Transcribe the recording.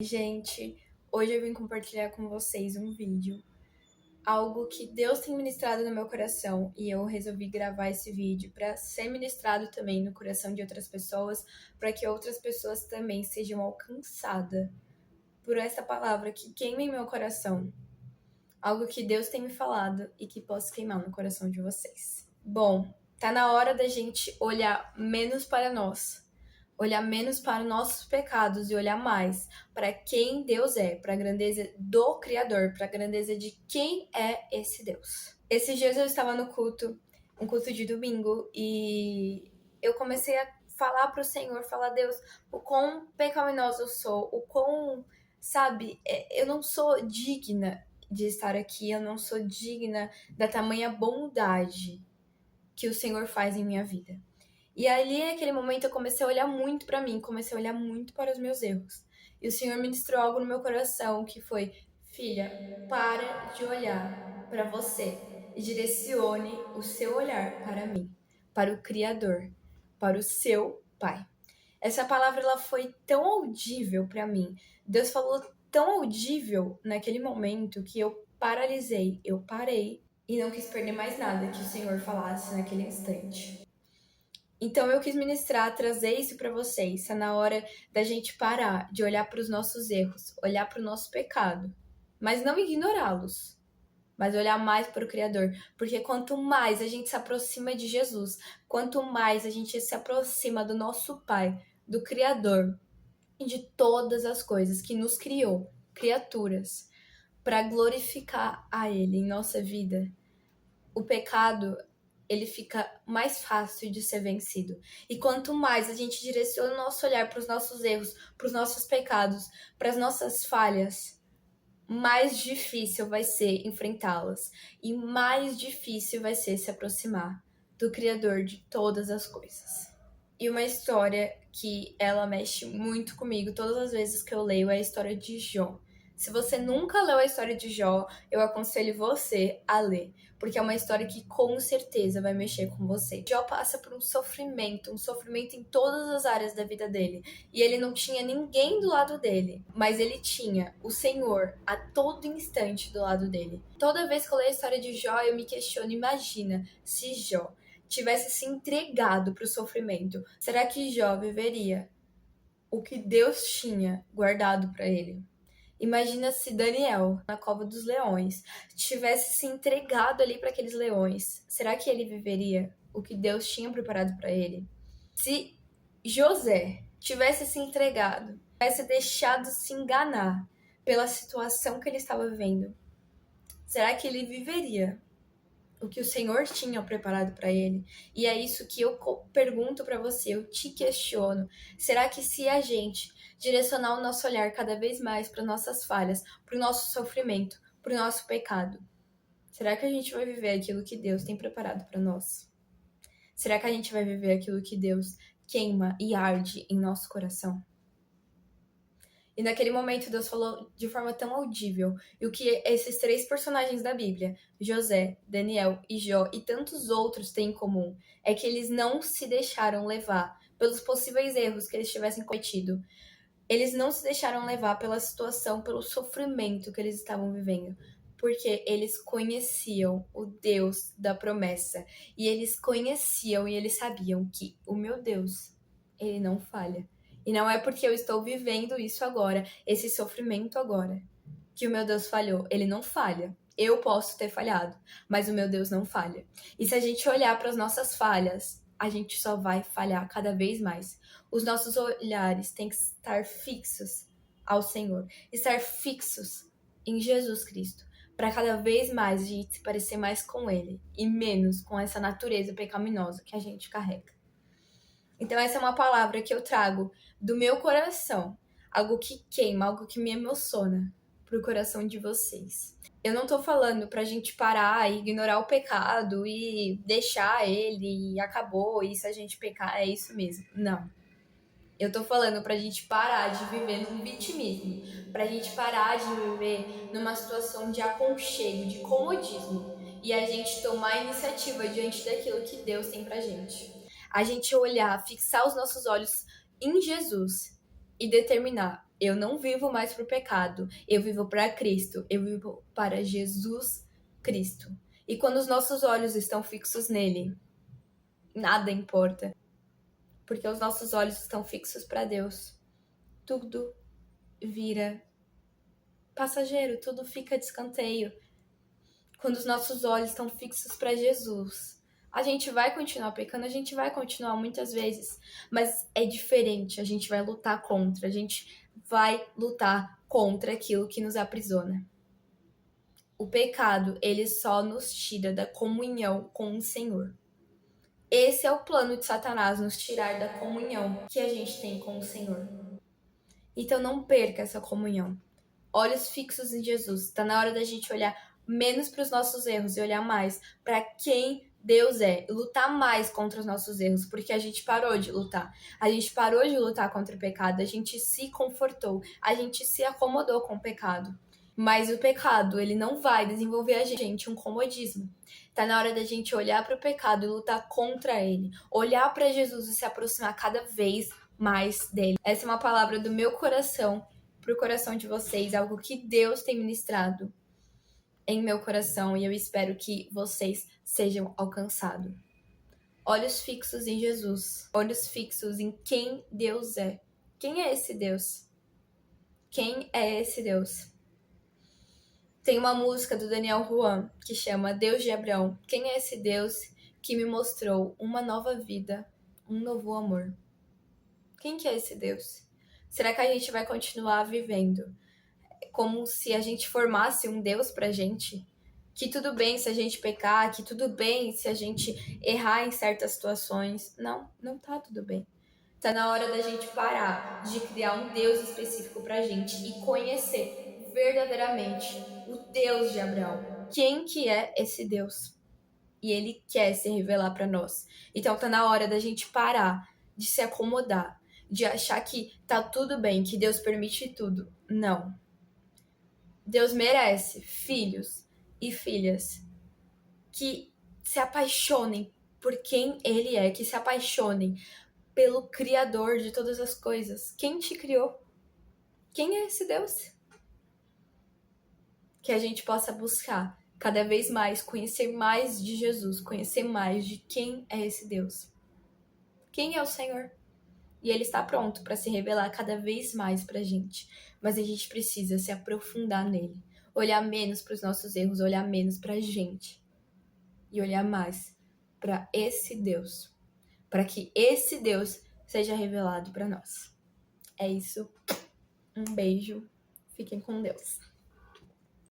Gente, hoje eu vim compartilhar com vocês um vídeo, algo que Deus tem ministrado no meu coração e eu resolvi gravar esse vídeo para ser ministrado também no coração de outras pessoas, para que outras pessoas também sejam alcançadas por essa palavra que queima em meu coração, algo que Deus tem me falado e que possa queimar no coração de vocês. Bom, tá na hora da gente olhar menos para nós. Olhar menos para nossos pecados e olhar mais para quem Deus é, para a grandeza do Criador, para a grandeza de quem é esse Deus. Esses dias eu estava no culto, um culto de domingo, e eu comecei a falar para o Senhor, falar, Deus, o quão pecaminosa eu sou, o quão, sabe, eu não sou digna de estar aqui, eu não sou digna da tamanha bondade que o Senhor faz em minha vida. E ali, naquele momento, eu comecei a olhar muito para mim, comecei a olhar muito para os meus erros. E o Senhor ministrou algo no meu coração que foi: filha, para de olhar para você e direcione o seu olhar para mim, para o Criador, para o seu Pai. Essa palavra ela foi tão audível para mim. Deus falou tão audível naquele momento que eu paralisei, eu parei e não quis perder mais nada que o Senhor falasse naquele instante. Então eu quis ministrar, trazer isso para vocês. Está na hora da gente parar de olhar para os nossos erros, olhar para o nosso pecado, mas não ignorá-los, mas olhar mais para o Criador. Porque quanto mais a gente se aproxima de Jesus, quanto mais a gente se aproxima do nosso Pai, do Criador e de todas as coisas que nos criou, criaturas, para glorificar a Ele em nossa vida, o pecado ele fica mais fácil de ser vencido. E quanto mais a gente direciona o nosso olhar para os nossos erros, para os nossos pecados, para as nossas falhas, mais difícil vai ser enfrentá-las. E mais difícil vai ser se aproximar do Criador de todas as coisas. E uma história que ela mexe muito comigo todas as vezes que eu leio é a história de Jó. Se você nunca leu a história de Jó, eu aconselho você a ler, porque é uma história que com certeza vai mexer com você. Jó passa por um sofrimento em todas as áreas da vida dele, e ele não tinha ninguém do lado dele, mas ele tinha o Senhor a todo instante do lado dele. Toda vez que eu leio a história de Jó, eu me questiono, imagina se Jó tivesse se entregado para o sofrimento, será que Jó viveria o que Deus tinha guardado para ele? Imagina se Daniel, na cova dos leões, tivesse se entregado ali para aqueles leões. Será que ele viveria o que Deus tinha preparado para ele? Se José tivesse se entregado, tivesse deixado se enganar pela situação que ele estava vivendo, será que ele viveria o que o Senhor tinha preparado para ele? E é isso que eu pergunto para você, eu te questiono. Será que se a gente direcionar o nosso olhar cada vez mais para nossas falhas, para o nosso sofrimento, para o nosso pecado, será que a gente vai viver aquilo que Deus tem preparado para nós? Será que a gente vai viver aquilo que Deus queima e arde em nosso coração? E naquele momento Deus falou de forma tão audível. E o que esses três personagens da Bíblia, José, Daniel e Jó e tantos outros têm em comum, é que eles não se deixaram levar pelos possíveis erros que eles tivessem cometido. Eles não se deixaram levar pela situação, pelo sofrimento que eles estavam vivendo. Porque eles conheciam o Deus da promessa. E eles conheciam e eles sabiam que o meu Deus, ele não falha. E não é porque eu estou vivendo isso agora, esse sofrimento agora, que o meu Deus falhou. Ele não falha. Eu posso ter falhado, mas o meu Deus não falha. E se a gente olhar para as nossas falhas, a gente só vai falhar cada vez mais. Os nossos olhares têm que estar fixos ao Senhor, estar fixos em Jesus Cristo, para cada vez mais a gente se parecer mais com Ele e menos com essa natureza pecaminosa que a gente carrega. Então essa é uma palavra que eu trago do meu coração, algo que queima, algo que me emociona pro coração de vocês. Eu não tô falando pra gente parar e ignorar o pecado e deixar ele e acabou, e se a gente pecar é isso mesmo. Não. Eu tô falando pra gente parar de viver num vitimismo, pra gente parar de viver numa situação de aconchego, de comodismo, e a gente tomar a iniciativa diante daquilo que Deus tem pra gente. A gente olhar, fixar os nossos olhos em Jesus e determinar: Eu não vivo mais para o pecado, eu vivo para Cristo, eu vivo para Jesus Cristo. E quando os nossos olhos estão fixos nele, nada importa, porque os nossos olhos estão fixos para Deus. Tudo vira passageiro, tudo fica de escanteio. Quando os nossos olhos estão fixos para Jesus, a gente vai continuar pecando, a gente vai continuar muitas vezes, mas é diferente, a gente vai lutar contra, a gente vai lutar contra aquilo que nos aprisiona. O pecado, ele só nos tira da comunhão com o Senhor. Esse é o plano de Satanás, nos tirar da comunhão que a gente tem com o Senhor. Então não perca essa comunhão. Olhos fixos em Jesus. Está na hora da gente olhar menos para os nossos erros e olhar mais para quem Deus é. E lutar mais contra os nossos erros, porque a gente parou de lutar. A gente parou de lutar contra o pecado. A gente se confortou. A gente se acomodou com o pecado. Mas o pecado, ele não vai desenvolver a gente um comodismo. Tá na hora da gente olhar para o pecado e lutar contra ele. Olhar para Jesus e se aproximar cada vez mais dele. Essa é uma palavra do meu coração pro coração de vocês, algo que Deus tem ministrado em meu coração e eu espero que vocês sejam alcançados. Olhos fixos em Jesus, olhos fixos em quem Deus é. Quem é esse Deus? Quem é esse Deus? Tem uma música do Daniel Juan que chama Deus de Abraão. Quem é esse Deus que me mostrou uma nova vida, um novo amor? Quem que é esse Deus? Será que a gente vai continuar vivendo como se a gente formasse um Deus pra gente? Que tudo bem se a gente pecar, que tudo bem se a gente errar em certas situações. Não, não tá tudo bem. Tá na hora da gente parar de criar um Deus específico pra gente e conhecer verdadeiramente o Deus de Abraão. Quem que é esse Deus? E ele quer se revelar pra nós. Então tá na hora da gente parar de se acomodar, de achar que tá tudo bem, que Deus permite tudo. Não. Deus merece filhos e filhas que se apaixonem por quem Ele é, que se apaixonem pelo Criador de todas as coisas. Quem te criou? Quem é esse Deus? Que a gente possa buscar cada vez mais, conhecer mais de Jesus, conhecer mais de quem é esse Deus. Quem é o Senhor? E Ele está pronto para se revelar cada vez mais pra gente. Mas a gente precisa se aprofundar nele. Olhar menos para os nossos erros, olhar menos pra gente. E olhar mais para esse Deus. Para que esse Deus seja revelado para nós. É isso. Um beijo. Fiquem com Deus.